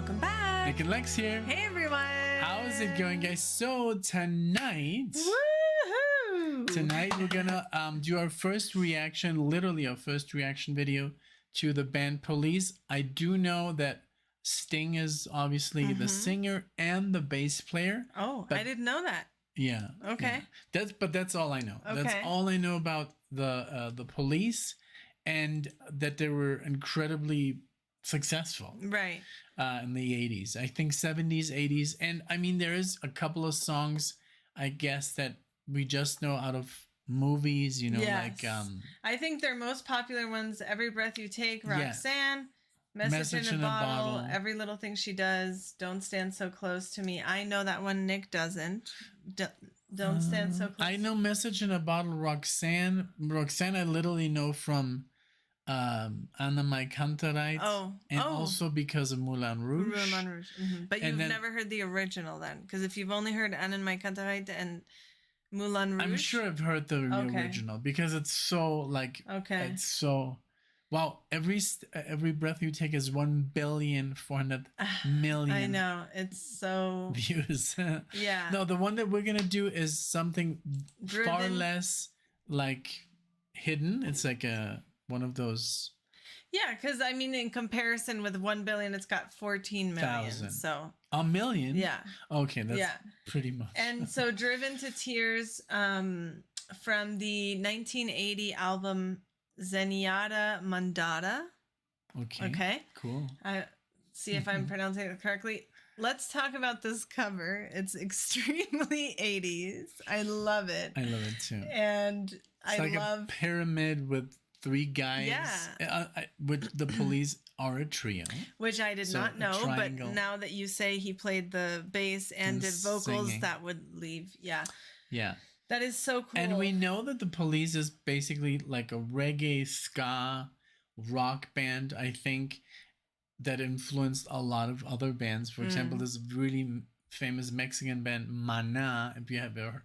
welcome back. NicknLex here. Hey everyone. How's it going, guys? So tonight we're gonna do our first reaction, literally our first reaction video to the band Police. I do know that Sting is obviously the singer and the bass player. Oh, I didn't know that. Yeah. Okay. Yeah. That's all I know. Okay. That's all I know about the Police, and that they were incredibly successful. Right. In the 80s, I think 70s, 80s, and I mean there is a couple of songs I guess that we just know out of movies, you know, Yes. like I think their most popular ones: Every Breath You Take, Roxanne, Message in a Bottle, Every Little Thing She Does, Don't Stand So Close to Me. I know that one. Nick doesn't. Don't Stand So Close. I know Message in a Bottle. Roxanne I literally know from Anna My Kantereit, and also because of Moulin Rouge. Moulin Rouge. But you've never heard the original then, because if you've only heard Anna My Kantereit and Moulin Rouge, I'm sure I've heard the original because it's so like it's so wow. Every breath you take is 1,400,000,000. I know, it's so views. Yeah. No, the one that we're gonna do is something far less like hidden. It's like one of those. Yeah, because I mean, in comparison with 1 billion, it's got 14 million. So a million. Yeah. Okay, that's pretty much. And so, Driven to Tears, from the 1980 album Zenyatta Mandata. Okay. Okay. Cool. See if I'm pronouncing it correctly. Let's talk about this cover. It's extremely 80s. I love it. I love it too. And it's like a pyramid with 3 guys. Yeah. Which the Police are a trio. Which I did not know, but now that you say he played the bass and did vocals, that would leave. Yeah. Yeah. That is so cool. And we know that the Police is basically like a reggae ska rock band, I think, that influenced a lot of other bands. For example, this really famous Mexican band Maná. If you have ever,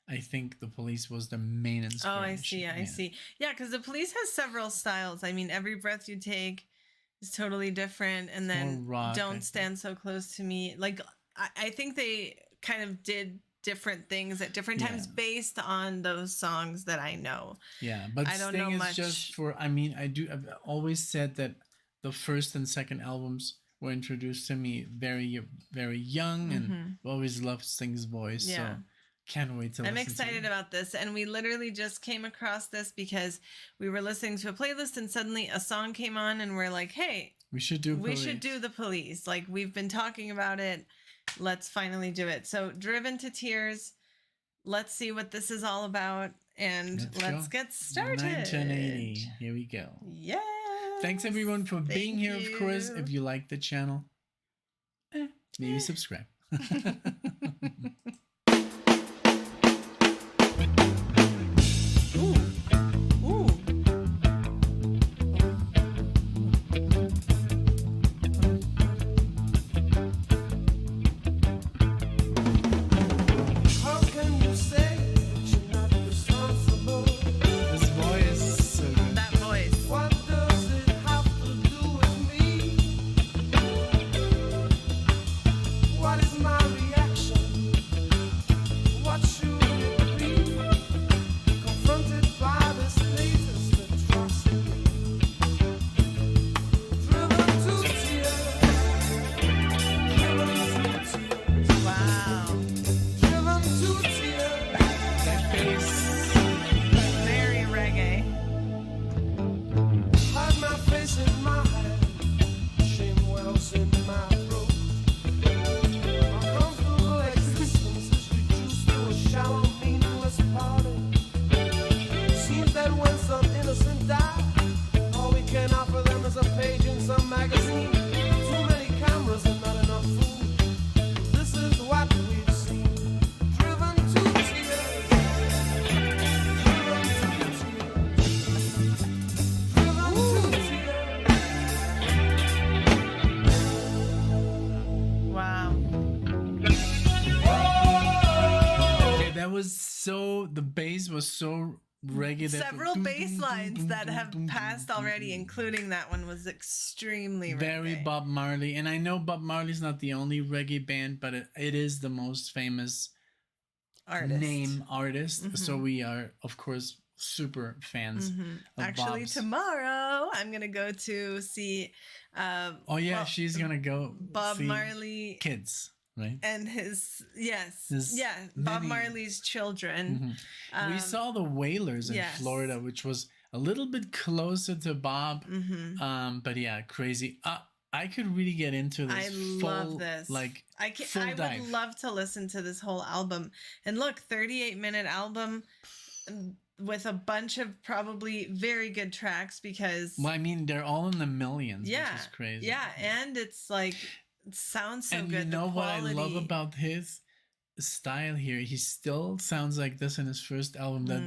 I think the Police was the main inspiration. Oh, I see. I see. Yeah, because the Police has several styles. I mean, Every Breath You Take is totally different, and then Don't Stand So Close to Me. Like, I think they kind of did different things at different times based on those songs that I know. Yeah, but I don't know much. Just for, I mean, I've always said that the first and second albums were introduced to me very, very young, and always loved Sting's voice. Yeah. So can't wait to listen. I'm excited about this, and we literally just came across this because we were listening to a playlist, and suddenly a song came on, and we're like, "Hey, we should do the Police. Like, we've been talking about it. Let's finally do it." So, Driven to Tears. Let's see what this is all about, and let's get started. 1980. Here we go. Yeah. Thanks everyone for being here. Of course, if you like the channel, maybe subscribe. The bass was so reggae. Several bass lines that have passed already, including that one, was extremely very reggae. Bob Marley. And I know Bob Marley's not the only reggae band, but it is the most famous artist. So we are, of course, super fans. Actually, Bob's. Tomorrow I'm gonna go to see. She's gonna go. Bob Marley kids. Right? And Bob Marley's children. We saw the Wailers in Florida, which was a little bit closer to Bob. But yeah, crazy. I could really get into this. I love this. Like, I would love to listen to this whole album. And look, 38-minute album with a bunch of probably very good tracks because... Well, I mean, they're all in the millions, which is crazy. Yeah, and it's like... It sounds so good. And you know what I love about his style here? He still sounds like this in his first album. The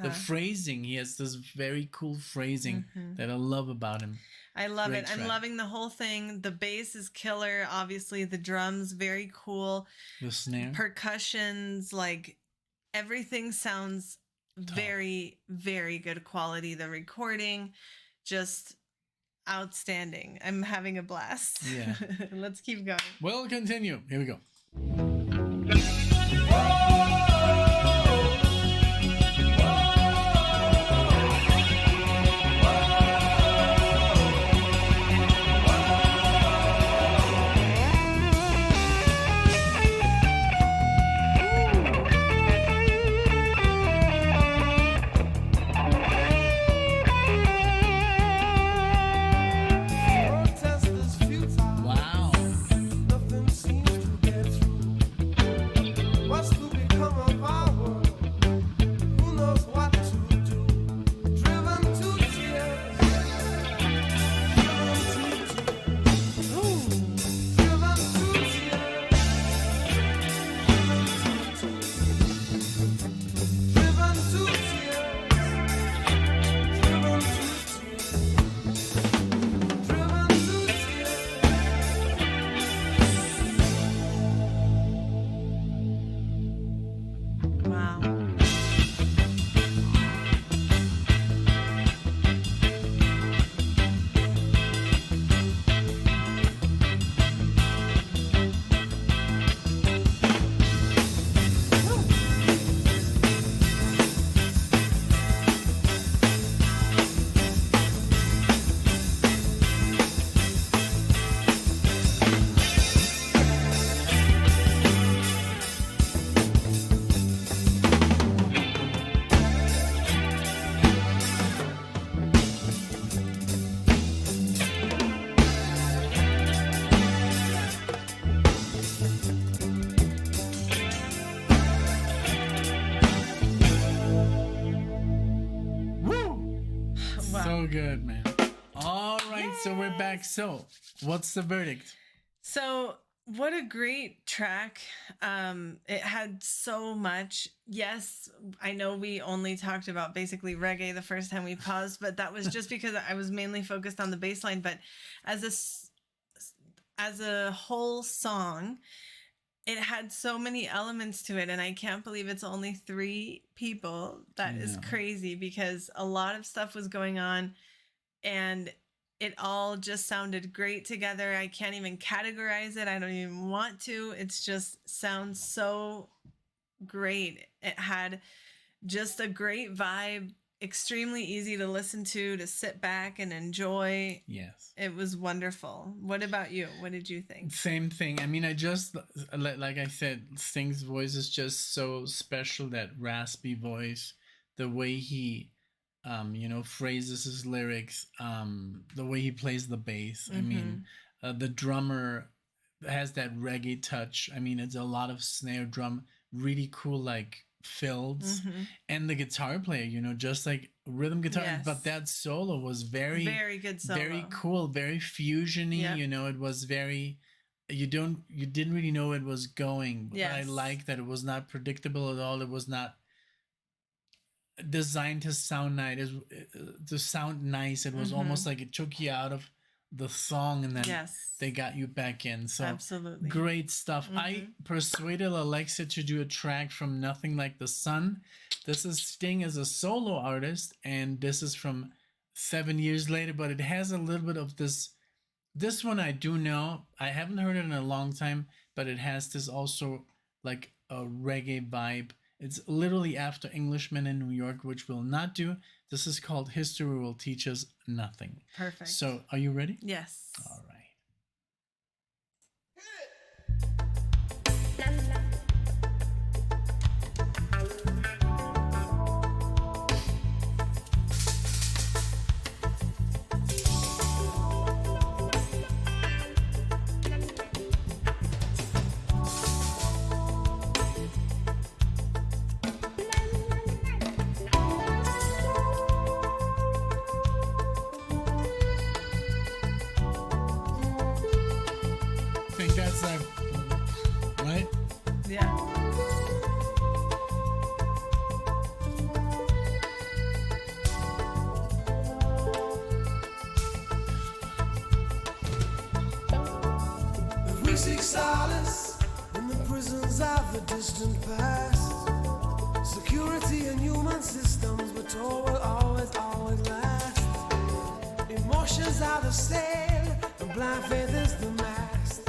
the phrasing. He has this very cool phrasing that I love about him. I love it. I'm loving the whole thing. The bass is killer. Obviously, the drums, very cool. The snare. Percussions, like everything sounds very, very good quality. The recording, just... outstanding. I'm having a blast. Yeah. Let's keep going. We'll continue. Here we go. Good, man. All right, so we're back. So what's the verdict? So what a great track. It had so much. Yes, I know we only talked about basically reggae the first time we paused, but that was just because I was mainly focused on the bass line. But as a whole song, it had so many elements to it, and I can't believe it's only 3 people. That is crazy because a lot of stuff was going on, and it all just sounded great together. I can't even categorize it. I don't even want to. It's just sounds so great. It had just a great vibe, extremely easy to listen to sit back and enjoy. Yes. It was wonderful. What about you? What did you think? Same thing. I mean, I just, like I said, Sting's voice is just so special, that raspy voice, the way he, phrases his lyrics, the way he plays the bass. I mean, the drummer has that reggae touch. I mean, it's a lot of snare drum, really cool, like, fills, and the guitar player, just like rhythm guitar. Yes. But that solo was very good solo. Very cool, very fusiony. Yep. It was very, you didn't really know it was going. Yes. I like that it was not predictable at all. It was not designed to sound nice. It was almost like it took you out of the song, and then yes, they got you back in. So absolutely great stuff. I persuaded Alexa to do a track from Nothing Like the Sun. This is Sting as a solo artist, and this is from 7 years later, but it has a little bit of this. This one I do know. I haven't heard it in a long time, but it has this also like a reggae vibe. It's literally after Englishmen in New York, which we'll not do. This is called History Will Teach Us Nothing. Perfect. So, are you ready? Yes. All right. That's right? Yeah. We seek solace in the prisons of the distant past. Security in human systems, but all will always, always last. Emotions are the sail, and blind faith is the mast.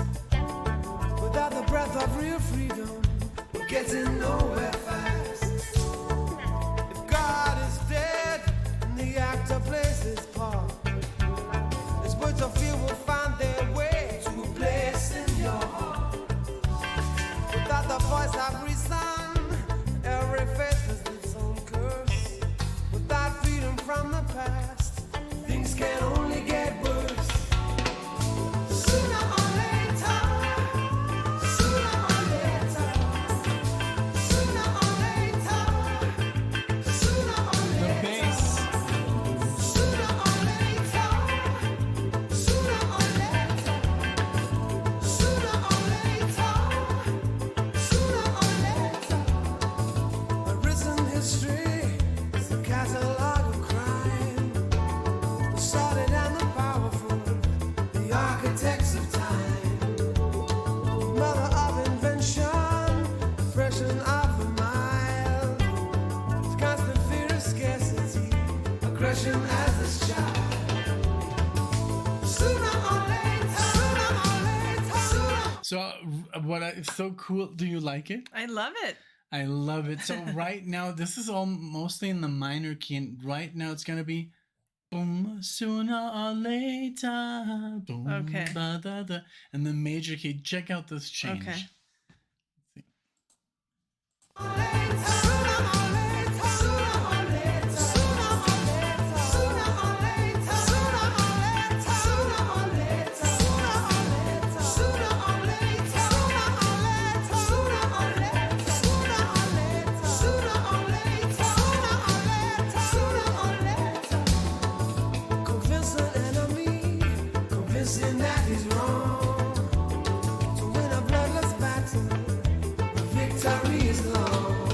Without the breath of real freedom, we're getting nowhere fast. If God is dead and the actor plays his part, his words of fear will find their way to a place in your heart. Without the voice of reason, every faith has its own curse. Without freedom from the past, things can only get worse. Sooner or later, sooner or later, sooner or later, sooner or later. The bass. Sooner or later, sooner or later, sooner or later, sooner or later. A written history is a catalog of crime. The sordid and the powerful, the architects of time. Mother of invention, oppression of the mild. With constant fear of scarcity, aggression as this child. Sooner or later, sooner or later, sooner. So, it's so cool. Do you like it? I love it. I love it. So right now, this is all mostly in the minor key, and right now it's gonna be boom, sooner or later, boom, Okay. da, da, da, and the major key. Check out this change. Okay. Convincing that he's wrong. To win a bloodless battle, victory is long.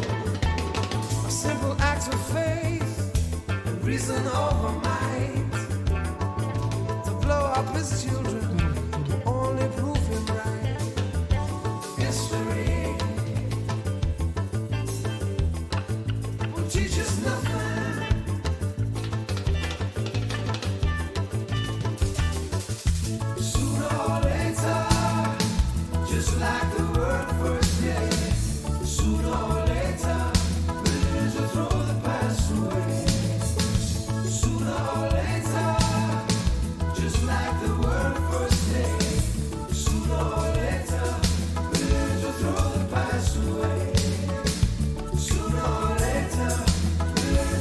A simple act of faith and reason over might. To blow up his children, to only prove him right. History will teach us nothing. Sooner or later, just like the word first did. Sooner or later, religion will throw the past away. Sooner or later, just like the word first did. Sooner or later, religion will throw the past away. Sooner or later, religion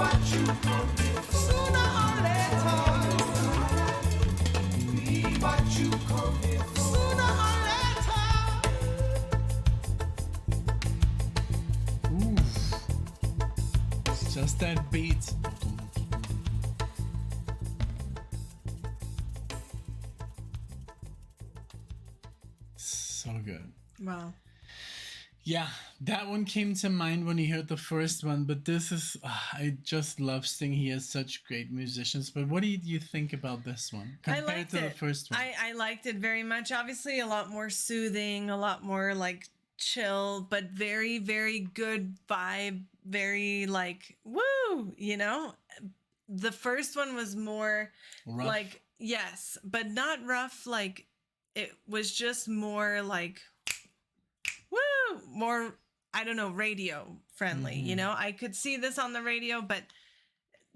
what you come here for. Sooner or later. Be what you come here for. Sooner or later. Ooh. Just that beat. So good. Wow. Yeah, that one came to mind when you heard the first one, but this is, I just love Sting. He has such great musicians. But what do you think about this one compared to the first one? I liked it very much. Obviously, a lot more soothing, a lot more like chill, but very, very good vibe. Very like, woo, you know? The first one was more Rough. like, yes, but not rough. Like, it was just more like, woo, more, I don't know, radio friendly. You know, I could see this on the radio, but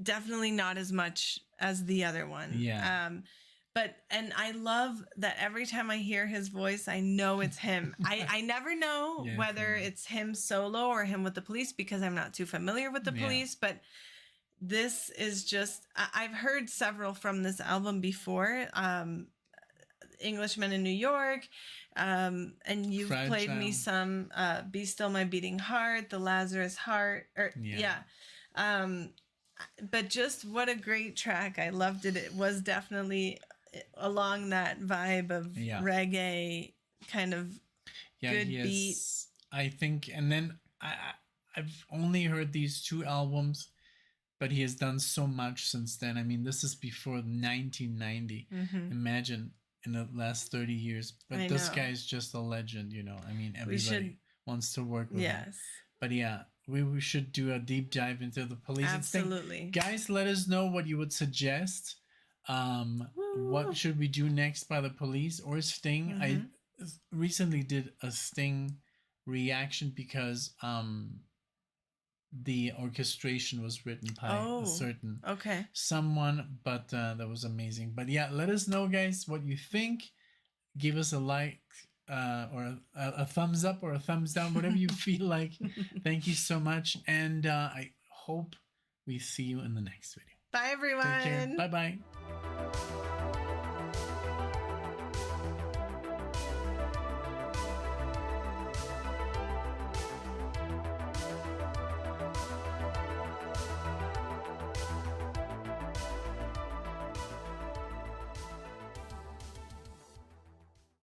definitely not as much as the other one. Yeah. And I love that every time I hear his voice, I know it's him. I never know whether it's him solo or him with the Police because I'm not too familiar with the Police, but this is just, I've heard several from this album before. Englishman in New York, and you've Fragile. played me some Be Still My Beating Heart, The Lazarus Heart, but just what a great track. I loved it. It was definitely along that vibe of reggae kind of good beat. I think, and then I've only heard these two albums, but he has done so much since then. I mean, this is before 1990. Imagine in the last 30 years. But this guy is just a legend, you know. I mean, everybody wants to work with him. But yeah, we should do a deep dive into the Police. Absolutely. Guys, let us know what you would suggest. What should we do next by the Police or Sting? I recently did a Sting reaction because the orchestration was written by a certain someone, but that was amazing. But yeah, let us know, guys, what you think. Give us a like or a thumbs up or a thumbs down, whatever you feel like. Thank you so much, and I hope we see you in the next video. Bye, everyone. Take care. Bye bye.